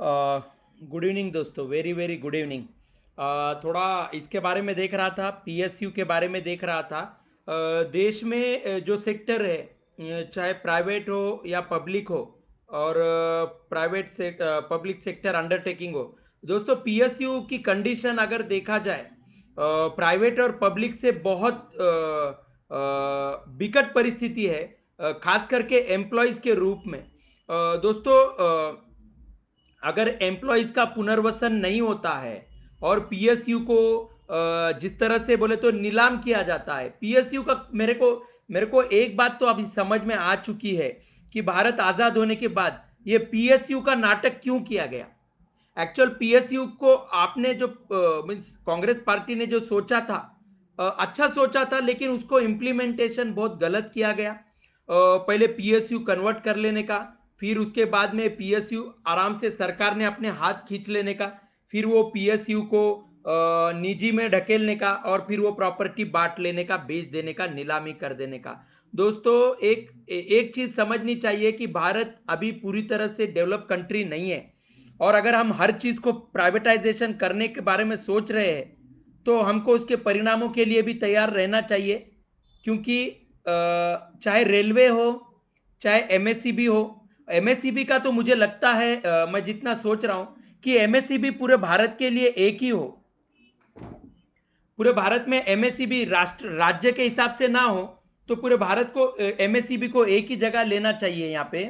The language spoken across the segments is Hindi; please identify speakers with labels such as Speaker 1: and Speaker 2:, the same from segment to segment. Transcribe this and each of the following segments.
Speaker 1: गुड इवनिंग दोस्तों, वेरी वेरी गुड इवनिंग। थोड़ा इसके बारे में देख रहा था, पीएसयू के बारे में देख रहा था। देश में जो सेक्टर है, चाहे प्राइवेट हो या पब्लिक हो, और प्राइवेट से पब्लिक सेक्टर अंडरटेकिंग हो, दोस्तों पीएसयू की कंडीशन अगर देखा जाए, प्राइवेट और पब्लिक से बहुत विकट परिस्थिति है, खास करके एम्प्लॉयज के रूप में। दोस्तों, अगर एम्प्लॉयज का पुनर्वसन नहीं होता है और पीएसयू को जिस तरह से बोले तो नीलाम किया जाता है, पीएसयू का मेरे को एक बात तो अभी समझ में आ चुकी है कि भारत आजाद होने के बाद ये पीएसयू का नाटक क्यों किया गया। एक्चुअल पीएसयू को आपने जो मीन्स कांग्रेस पार्टी ने जो सोचा था, अच्छा सोचा था, लेकिन उसको इम्प्लीमेंटेशन बहुत गलत किया गया। पहले पीएसयू कन्वर्ट कर लेने का, फिर उसके बाद में पीएसयू आराम से सरकार ने अपने हाथ खींच लेने का, फिर वो पीएसयू को निजी में ढकेलने का, और फिर वो प्रॉपर्टी बांट लेने का, बेच देने का, नीलामी कर देने का। दोस्तों, एक एक चीज समझनी चाहिए कि भारत अभी पूरी तरह से डेवलप कंट्री नहीं है, और अगर हम हर चीज को प्राइवेटाइजेशन करने के बारे में सोच रहे हैं तो हमको उसके परिणामों के लिए भी तैयार रहना चाहिए। क्योंकि चाहे रेलवे हो, चाहे एमएससीबी हो, एमएससीबी का तो मुझे लगता है, मैं जितना सोच रहा हूं कि एमएससीबी पूरे भारत के लिए एक ही हो। पूरे भारत में एमएससीबी राष्ट्र राज्य के हिसाब से ना हो, तो पूरे भारत को एमएससीबी को एक ही जगह लेना चाहिए यहाँ पे।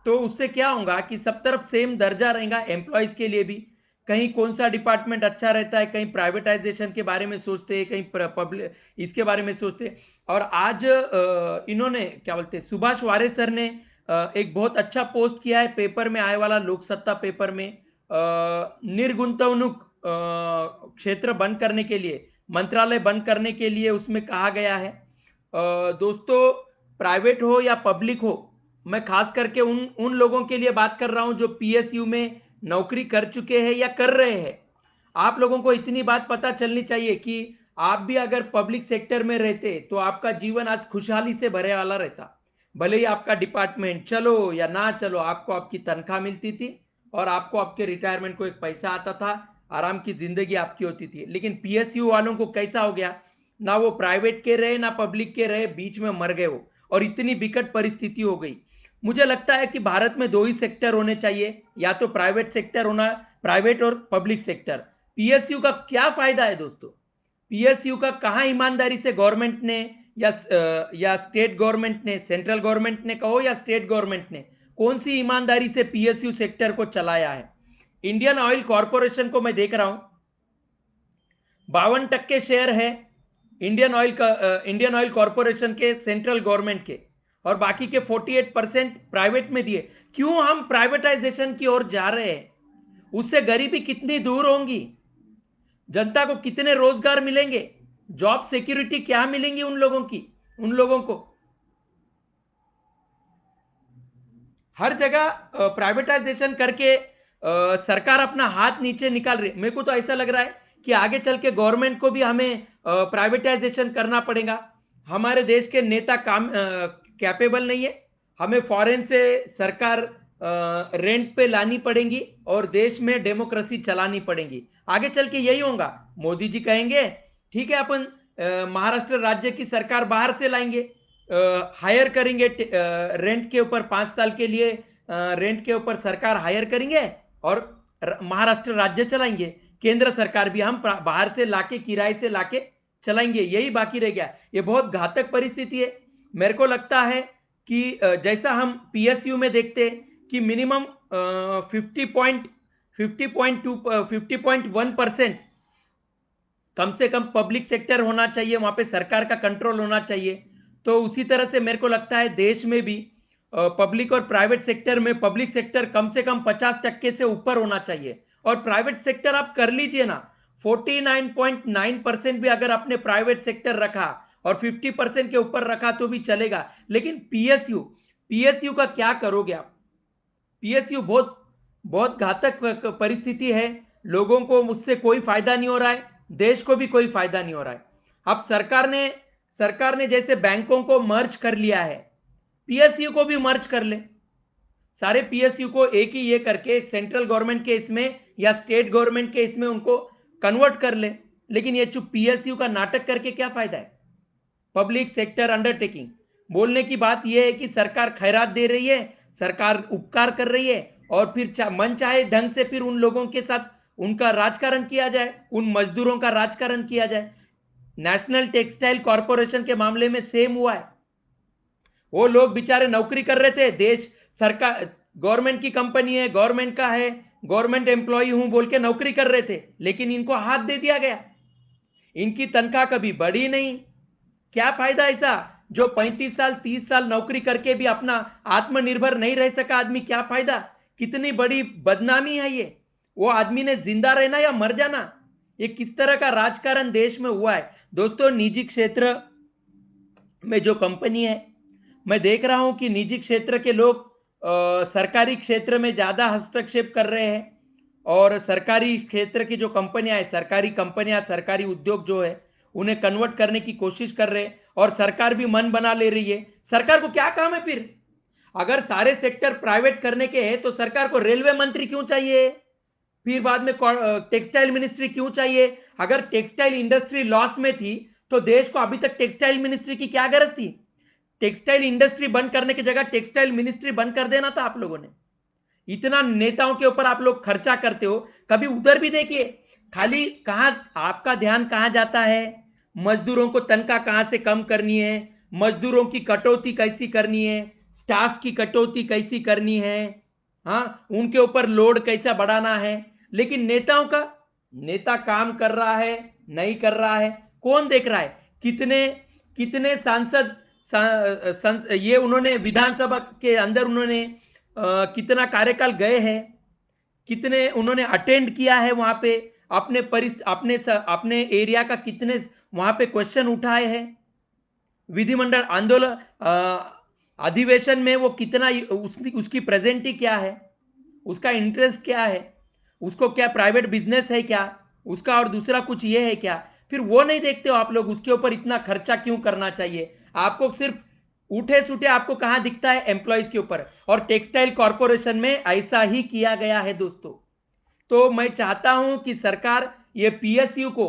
Speaker 1: तो उससे क्या होगा कि सब तरफ सेम दर्जा रहेगा एम्प्लॉयज के लिए भी। कहीं कौन सा डिपार्टमेंट अच्छा रहता है, कहीं प्राइवेटाइजेशन के बारे में सोचते हैं, कहीं पब्लिक इसके बारे में सोचते हैं। और आज इन्होंने क्या बोलते हैं, सुभाष वारे सर ने एक बहुत अच्छा पोस्ट किया है पेपर में आए वाला लोक सत्ता पेपर में। निर्गुंतवणुक क्षेत्र बंद करने के लिए, मंत्रालय बंद करने के लिए उसमें कहा गया है। दोस्तों, प्राइवेट हो या पब्लिक हो, मैं खास करके उन उन लोगों के लिए बात कर रहा हूं जो पीएसयू में नौकरी कर चुके हैं या कर रहे हैं। आप लोगों को इतनी बात पता चलनी चाहिए कि आप भी अगर पब्लिक सेक्टर में रहते तो आपका जीवन आज खुशहाली से भरे वाला रहता। भले ही आपका डिपार्टमेंट चलो या ना चलो, आपको आपकी तनख्वाह मिलती थी और आपको आपके रिटायरमेंट को एक पैसा आता था, आराम की जिंदगी आपकी होती थी। लेकिन पीएसयू वालों को कैसा हो गया, ना वो प्राइवेट के रहे ना पब्लिक के रहे, बीच में मर गए वो, और इतनी विकट परिस्थिति हो गई। मुझे लगता है कि भारत में दो ही सेक्टर होने चाहिए, या तो प्राइवेट सेक्टर होना, प्राइवेट और पब्लिक सेक्टर। पीएसयू का क्या फायदा है दोस्तों? पीएसयू का कहां ईमानदारी से गवर्नमेंट ने या स्टेट गवर्नमेंट ने, सेंट्रल गवर्नमेंट ने कहो या स्टेट गवर्नमेंट ने, कौन सी ईमानदारी से पीएसयू सेक्टर को चलाया है? इंडियन ऑयल कॉरपोरेशन को मैं देख रहा हूं, 52% शेयर है इंडियन ऑयल कॉरपोरेशन के सेंट्रल गवर्नमेंट के, और बाकी के 48% प्राइवेट में दिए। क्यों हम प्राइवेटाइजेशन की ओर जा रहे हैं? उससे गरीबी कितनी दूर होंगी, जनता को कितने रोजगार मिलेंगे, जॉब सिक्योरिटी क्या मिलेंगी उन लोगों को। हर जगह प्राइवेटाइजेशन करके सरकार अपना हाथ नीचे निकाल रही है। मेरे को तो ऐसा लग रहा है कि आगे चल के गवर्नमेंट को भी हमें प्राइवेटाइजेशन करना पड़ेगा। हमारे देश के नेता काम कैपेबल नहीं है, हमें फॉरेन से सरकार रेंट पे लानी पड़ेगी और देश में डेमोक्रेसी चलानी पड़ेगी। आगे चल के यही होगा। मोदी जी कहेंगे ठीक है, अपन महाराष्ट्र राज्य की सरकार बाहर से लाएंगे, हायर करेंगे, रेंट के ऊपर 5 साल के लिए रेंट के ऊपर सरकार हायर करेंगे और महाराष्ट्र राज्य चलाएंगे। केंद्र सरकार भी हम बाहर से लाके, किराए से लाके चलाएंगे। यही बाकी रह गया। ये बहुत घातक परिस्थिति है। मेरे को लगता है कि जैसा हम पीएसयू में देखते हैं कि मिनिमम 50.1% कम से कम पब्लिक सेक्टर होना चाहिए, वहां पे सरकार का कंट्रोल होना चाहिए। तो उसी तरह से मेरे को लगता है देश में भी पब्लिक और प्राइवेट सेक्टर में, पब्लिक सेक्टर कम से कम 50% से ऊपर होना चाहिए, और प्राइवेट सेक्टर आप कर लीजिए ना, 49.9% भी अगर आपने प्राइवेट सेक्टर रखा और 50% के ऊपर रखा तो भी चलेगा। लेकिन पीएसयू पीएसयू का क्या करोगे आप? पीएसयू बहुत बहुत घातक परिस्थिति है। लोगों को उससे कोई फायदा नहीं हो रहा है, देश को भी कोई फायदा नहीं हो रहा है। अब सरकार ने जैसे बैंकों को मर्ज कर लिया है, पीएसयू को भी मर्ज कर ले। सारे पीएसयू को एक ही ये करके सेंट्रल गवर्नमेंट के इसमें या स्टेट गवर्नमेंट के इसमें उनको कन्वर्ट कर ले। लेकिन ये चुप पीएसयू का नाटक करके क्या फायदा है? पब्लिक सेक्टर अंडरटेकिंग बोलने की बात यह है कि सरकार खैरात दे रही है, सरकार उपकार कर रही है, और फिर मन चाहे ढंग से फिर उन लोगों के साथ उनका राजकारण किया जाए, उन मजदूरों का राजकारण किया जाए। नेशनल टेक्सटाइल कॉरपोरेशन के मामले में सेम हुआ है। वो लोग बेचारे नौकरी कर रहे थे, देश सरकार गवर्नमेंट की कंपनी है, गवर्नमेंट का है, गवर्नमेंट एम्प्लॉय हूं बोल के नौकरी कर रहे थे, लेकिन इनको हाथ दे दिया गया, इनकी तनख्वाह कभी बढ़ी नहीं। क्या फायदा ऐसा? जो 35 साल 30 साल नौकरी करके भी अपना आत्मनिर्भर नहीं रह सका आदमी, क्या फायदा? कितनी बड़ी बदनामी है ये। वो आदमी ने जिंदा रहना या मर जाना। ये किस तरह का राजकारण देश में हुआ है दोस्तों। निजी क्षेत्र में जो कंपनी है, मैं देख रहा हूं कि निजी क्षेत्र के लोग सरकारी क्षेत्र में ज्यादा हस्तक्षेप कर रहे हैं, और सरकारी क्षेत्र की जो कंपनियां है, सरकारी कंपनियां, सरकारी उद्योग जो है, उन्हें कन्वर्ट करने की कोशिश कर रहे हैं, और सरकार भी मन बना ले रही है। सरकार को क्या काम है फिर? अगर सारे सेक्टर प्राइवेट करने के हैं तो सरकार को रेलवे मंत्री क्यों चाहिए? फिर बाद में टेक्सटाइल मिनिस्ट्री क्यों चाहिए? अगर टेक्सटाइल इंडस्ट्री लॉस में थी तो देश को अभी तक टेक्सटाइल मिनिस्ट्री की क्या गरज थी? टेक्सटाइल इंडस्ट्री बंद करने की जगह टेक्सटाइल मिनिस्ट्री बंद कर देना था आप लोगों ने। इतना नेताओं के ऊपर आप लोग खर्चा करते हो, कभी उधर भी देखिए। खाली कहां आपका ध्यान कहां जाता है? मजदूरों को तनख्वाह कहां से कम करनी है, मजदूरों की कटौती कैसी करनी है, स्टाफ की कटौती कैसी करनी है, हाँ, उनके ऊपर लोड कैसा बढ़ाना है। लेकिन नेताओं का, नेता काम कर रहा है नहीं कर रहा है, कौन देख रहा है? कितने कितने सांसद ये उन्होंने विधानसभा के अंदर उन्होंने कितना कार्यकाल गए हैं, कितने उन्होंने अटेंड किया है वहां पे, अपने एरिया का कितने वहां पे क्वेश्चन उठाए हैं, विधिमंडल आंदोलन अधिवेशन में वो कितना उसकी प्रेजेंटी क्या है, उसका इंटरेस्ट क्या है, उसको क्या प्राइवेट बिजनेस है क्या उसका, और दूसरा कुछ ये है क्या? फिर वो नहीं देखते हो आप लोग, उसके ऊपर इतना खर्चा क्यों करना चाहिए? आपको सिर्फ उठे सुठे आपको कहां दिखता है? एम्प्लॉयज के ऊपर। और टेक्सटाइल कॉरपोरेशन में ऐसा ही किया गया है दोस्तों। तो मैं चाहता हूं कि सरकार ये पीएसयू को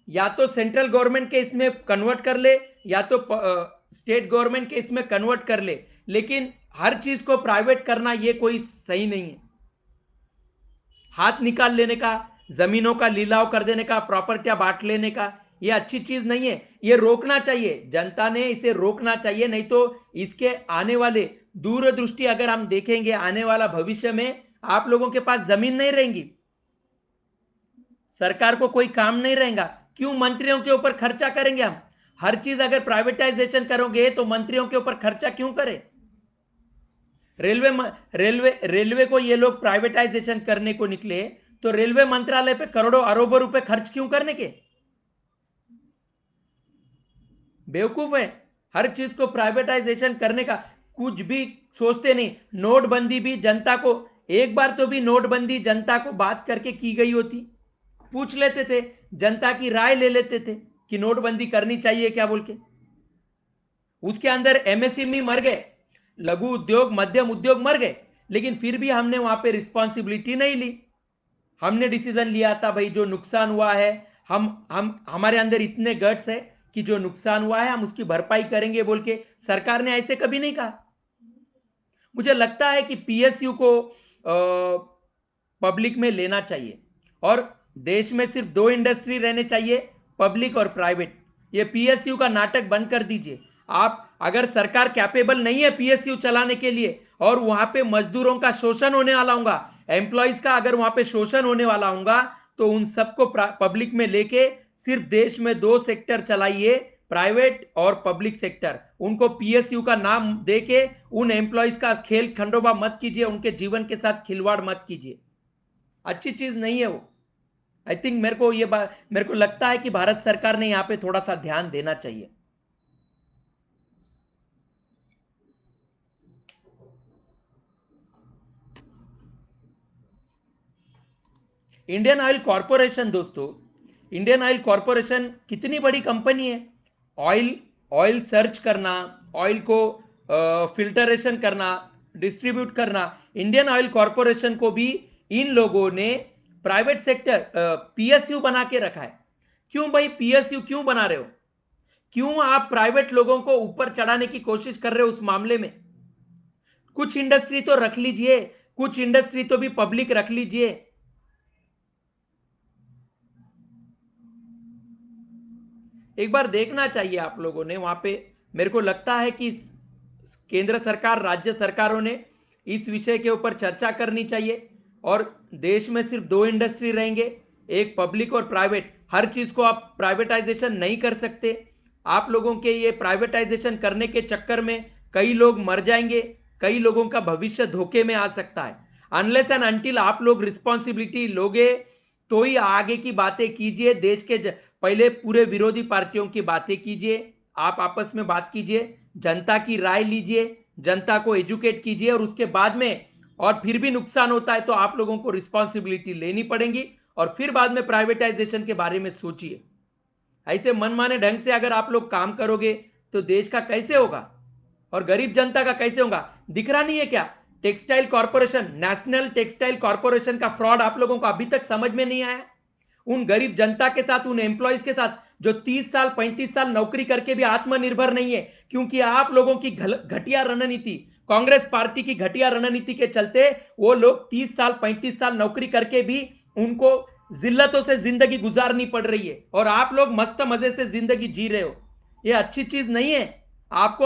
Speaker 1: या तो सेंट्रल गवर्नमेंट के इसमें कन्वर्ट कर ले, या तो स्टेट गवर्नमेंट के इसमें कन्वर्ट कर ले, लेकिन हर चीज को प्राइवेट करना ये कोई सही नहीं है। हाथ निकाल लेने का, जमीनों का लीलाव कर देने का, प्रॉपर्टियां बांट लेने का, ये अच्छी चीज नहीं है। ये रोकना चाहिए, जनता ने इसे रोकना चाहिए, नहीं तो इसके आने वाले दूरदृष्टि अगर हम देखेंगे, आने वाला भविष्य में आप लोगों के पास जमीन नहीं रहेंगी, सरकार को कोई काम नहीं रहेगा। क्यों मंत्रियों के ऊपर खर्चा करेंगे हम? हर चीज अगर प्राइवेटाइजेशन करोगे तो मंत्रियों के ऊपर खर्चा क्यों करें? रेलवे को ये लोग प्राइवेटाइजेशन करने को निकले तो रेलवे मंत्रालय पे करोड़ों अरबों रुपए खर्च क्यों करने के? बेवकूफ है। हर चीज को प्राइवेटाइजेशन करने का कुछ भी सोचते नहीं। नोटबंदी भी जनता को, एक बार तो भी नोटबंदी जनता को बात करके की गई होती, पूछ लेते थे, जनता की राय ले लेते थे कि नोटबंदी करनी चाहिए क्या बोल के। उसके अंदर एमएसएमई मर गए, लघु उद्योग मध्यम उद्योग मर गए, लेकिन फिर भी हमने वहां पे रिस्पॉन्सिबिलिटी नहीं ली। हमने डिसीजन लिया था भाई जो नुकसान हुआ है, हम हमारे अंदर इतने गट्स है कि जो नुकसान हुआ है हम उसकी भरपाई करेंगे बोल के। सरकार ने ऐसे कभी नहीं कहा। मुझे लगता है कि पीएसयू को पब्लिक में लेना चाहिए, और देश में सिर्फ दो इंडस्ट्री रहने चाहिए, पब्लिक और प्राइवेट। ये पीएसयू का नाटक बंद कर दीजिए। आप अगर सरकार कैपेबल नहीं है पीएसयू चलाने के लिए, और वहां पे मजदूरों का शोषण होने वाला होगा, एम्प्लॉयज का अगर वहां पे शोषण होने वाला होगा, तो उन सबको पब्लिक में लेके सिर्फ देश में दो सेक्टर चलाइए, प्राइवेट और पब्लिक सेक्टर। उनको पीएसयू का नाम देके उन एम्प्लॉयज का खेल खंडोबा मत कीजिए, उनके जीवन के साथ खिलवाड़ मत कीजिए। अच्छी चीज नहीं है वो। आई थिंक मेरे को लगता है कि भारत सरकार ने यहां पे थोड़ा सा ध्यान देना चाहिए। इंडियन ऑयल कॉरपोरेशन दोस्तों, इंडियन ऑयल कॉरपोरेशन कितनी बड़ी कंपनी है। ऑयल ऑयल सर्च करना, ऑयल को फिल्टरेशन करना, डिस्ट्रीब्यूट करना। इंडियन ऑयल कॉरपोरेशन को भी इन लोगों ने प्राइवेट सेक्टर पीएसयू बना के रखा है। क्यों भाई पीएसयू क्यों बना रहे हो? क्यों आप प्राइवेट लोगों को ऊपर चढ़ाने की कोशिश कर रहे हो उस मामले में? कुछ इंडस्ट्री तो रख लीजिए, कुछ इंडस्ट्री तो भी पब्लिक रख लीजिए। एक बार देखना चाहिए आप लोगों ने वहां पे। मेरे को लगता है कि केंद्र सरकार, राज्य सरकारों ने इस विषय के ऊपर चर्चा करनी चाहिए। और देश में सिर्फ दो इंडस्ट्री रहेंगे, एक पब्लिक और प्राइवेट। हर चीज को आप प्राइवेटाइजेशन नहीं कर सकते। आप लोगों के ये प्राइवेटाइजेशन करने के चक्कर में कई लोग मर जाएंगे, कई लोगों का भविष्य धोखे में आ सकता है। अनलेस एंड अनटिल आप लोग रिस्पॉन्सिबिलिटी लोगे तो ही आगे की बातें कीजिए। देश के पहले पूरे विरोधी पार्टियों की बातें कीजिए, आप आपस में बात कीजिए, जनता की राय लीजिए, जनता को एजुकेट कीजिए, और उसके बाद में और फिर भी नुकसान होता है तो आप लोगों को रिस्पॉन्सिबिलिटी लेनी पड़ेगी, और फिर बाद में प्राइवेटाइजेशन के बारे में सोचिए। ऐसे मनमाने ढंग से अगर आप लोग काम करोगे तो देश का कैसे होगा और गरीब जनता का कैसे होगा? दिख रहा नहीं है क्या? Textile corporation, national textile corporation का फ्रॉड आप लोगों को अभी तक समझ में नहीं आया? उन गरीब जनता के साथ, उन एम्प्लॉयज के साथ जो 30 साल 35 साल नौकरी करके भी आत्मनिर्भर नहीं है, क्योंकि आप लोगों की घटिया रणनीति, कांग्रेस पार्टी की घटिया रणनीति के चलते वो लोग 30 साल 35 साल नौकरी करके भी उनको जिल्लतों से जिंदगी गुजारनी पड़ रही है, और आप लोग मस्त मजे से जिंदगी जी रहे हो। ये अच्छी चीज नहीं है। आपको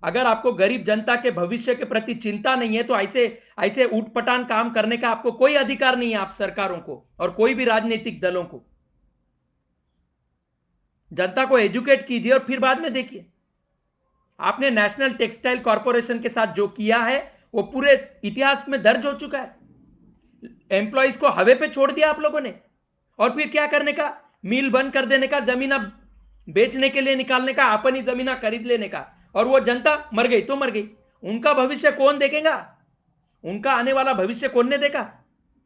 Speaker 1: अगर आपको गरीब जनता के भविष्य के प्रति चिंता नहीं है तो ऐसे ऐसे उठपटांग काम करने का आपको कोई अधिकार नहीं है, आप सरकारों को और कोई भी राजनीतिक दलों को। जनता को एजुकेट कीजिए और फिर बाद में देखिए। आपने नेशनल टेक्सटाइल कॉर्पोरेशन के साथ जो किया है वो पूरे इतिहास में दर्ज हो चुका है। एम्प्लॉयज को हवे पे छोड़ दिया आप लोगों ने, और फिर क्या करने का? मिल बंद कर देने का, जमीन बेचने के लिए निकालने का, अपनी जमीन खरीद लेने का, और वो जनता मर गई तो मर गई। उनका भविष्य कौन देखेगा? उनका आने वाला भविष्य कौन ने देखा?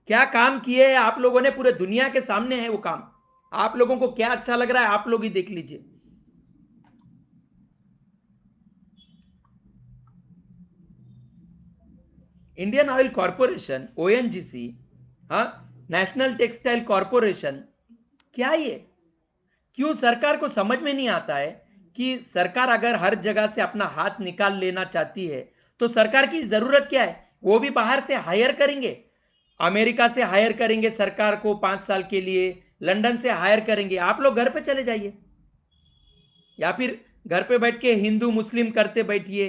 Speaker 1: क्या काम किए हैं आप लोगों ने? पूरे दुनिया के सामने है वो काम। आप लोगों को क्या अच्छा लग रहा है आप लोग ही देख लीजिए। इंडियन ऑयल कॉर्पोरेशन, ओएनजीसी, हाँ, नेशनल टेक्सटाइल कॉर्पोरेशन, क्या ये? क्यों सरकार को समझ में नहीं आता है कि सरकार अगर हर जगह से अपना हाथ निकाल लेना चाहती है तो सरकार की जरूरत क्या है? वो भी बाहर से हायर करेंगे, अमेरिका से हायर करेंगे सरकार को 5 साल के लिए, लंदन से हायर करेंगे। आप लोग घर पे चले जाइए, या फिर घर पे बैठ के हिंदू मुस्लिम करते बैठिए।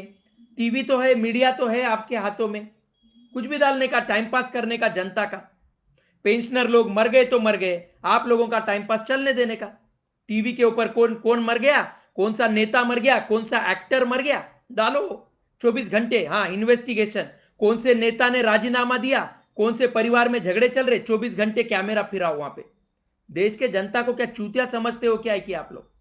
Speaker 1: टीवी तो है, मीडिया तो है आपके हाथों में, कुछ भी डालने का, टाइम पास करने का जनता का। पेंशनर लोग मर गए तो मर गए, आप लोगों का टाइम पास चलने देने का। टीवी के ऊपर कौन कौन मर गया, कौन सा नेता मर गया, कौन सा एक्टर मर गया, डालो 24 घंटे। हाँ, इन्वेस्टिगेशन, कौन से नेता ने राजीनामा दिया, कौन से परिवार में झगड़े चल रहे, 24 घंटे कैमरा फिराओ वहां पे। देश के जनता को क्या चूतिया समझते हो क्या है कि आप लोग?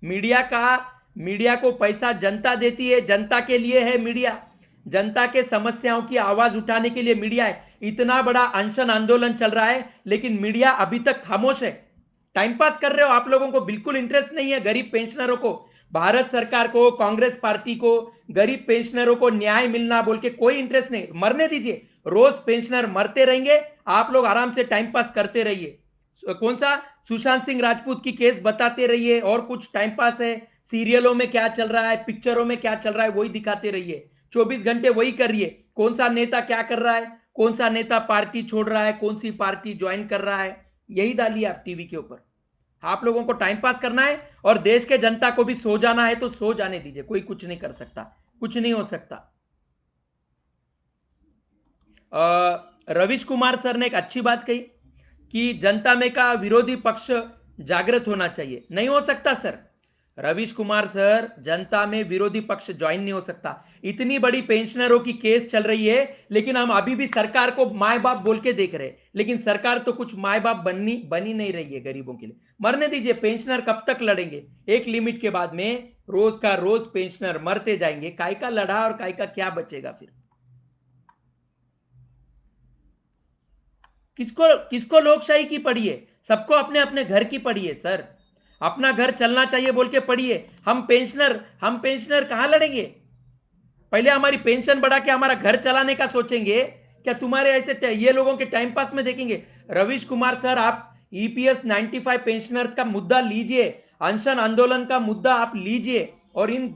Speaker 1: मीडिया को पैसा जनता देती है, जनता के लिए है मीडिया। जनता के समस्याओं की आवाज उठाने के लिए मीडिया है। इतना बड़ा अनशन आंदोलन चल रहा है लेकिन मीडिया अभी तक खामोश है। टाइम पास कर रहे हो, आप लोगों को बिल्कुल इंटरेस्ट नहीं है गरीब पेंशनरों को, भारत सरकार को, कांग्रेस पार्टी को, गरीब पेंशनरों को न्याय मिलना बोल के कोई इंटरेस्ट नहीं। मरने दीजिए, रोज पेंशनर मरते रहेंगे, आप लोग आराम से टाइम पास करते रहिए। कौन सा सुशांत सिंह राजपूत की केस बताते रहिए, और कुछ टाइम पास है। सीरियलों में क्या चल रहा है, पिक्चरों में क्या चल रहा है, वही दिखाते रहिए। 24 घंटे वही करिए। कौन सा नेता क्या कर रहा है, कौन सा नेता पार्टी छोड़ रहा है, कौन सी पार्टी ज्वाइन कर रहा है, यही डालिए आप टीवी के ऊपर। आप लोगों को टाइम पास करना है और देश के जनता को भी सो जाना है तो सो जाने दीजिए। कोई कुछ नहीं कर सकता, कुछ नहीं हो सकता। रवीश कुमार सर ने एक अच्छी बात कही कि जनता में का विरोधी पक्ष जागृत होना चाहिए। नहीं हो सकता सर, रवीश कुमार सर, जनता में विरोधी पक्ष ज्वाइन नहीं हो सकता। इतनी बड़ी पेंशनरों की केस चल रही है लेकिन हम अभी भी सरकार को माए बाप बोल के देख रहे हैं, लेकिन सरकार तो कुछ माए बाप बनी नहीं रही है गरीबों के लिए। मरने दीजिए, पेंशनर कब तक लड़ेंगे? एक लिमिट के बाद में रोज का रोज पेंशनर मरते जाएंगे, काय का लड़ा और काय का क्या बचेगा फिर? किसको किसको लोकशाही की पड़ी है? सबको अपने अपने घर की पड़ी है सर। अपना घर चलना चाहिए बोल के पड़ी है। हम पेंशनर कहां लड़ेंगे? पहले हमारी पेंशन बढ़ा के हमारा घर चलाने का सोचेंगे क्या? तुम्हारे ऐसे ये लोगों के टाइम पास में देखेंगे? रवीश कुमार सर, आप ईपीएस 95 पेंशनर्स का मुद्दा लीजिए, अनशन आंदोलन का मुद्दा आप लीजिए और इन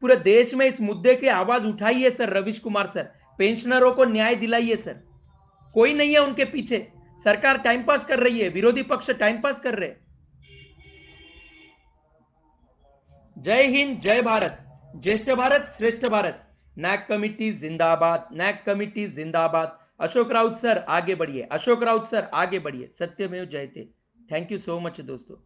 Speaker 1: पूरे देश में इस मुद्दे की आवाज उठाइए सर। रवीश कुमार सर, पेंशनरों को न्याय दिलाइए सर। कोई नहीं है उनके पीछे, सरकार टाइम पास कर रही है, विरोधी पक्ष टाइम पास कर रहे। जय हिंद, जय भारत, ज्येष्ठ भारत, श्रेष्ठ भारत। नैक कमिटी जिंदाबाद, नैक कमिटी जिंदाबाद। अशोक राउत सर आगे बढ़िए, अशोक राउत सर आगे बढ़िए, सत्यमेव जयते। थैंक यू सो मच दोस्तों।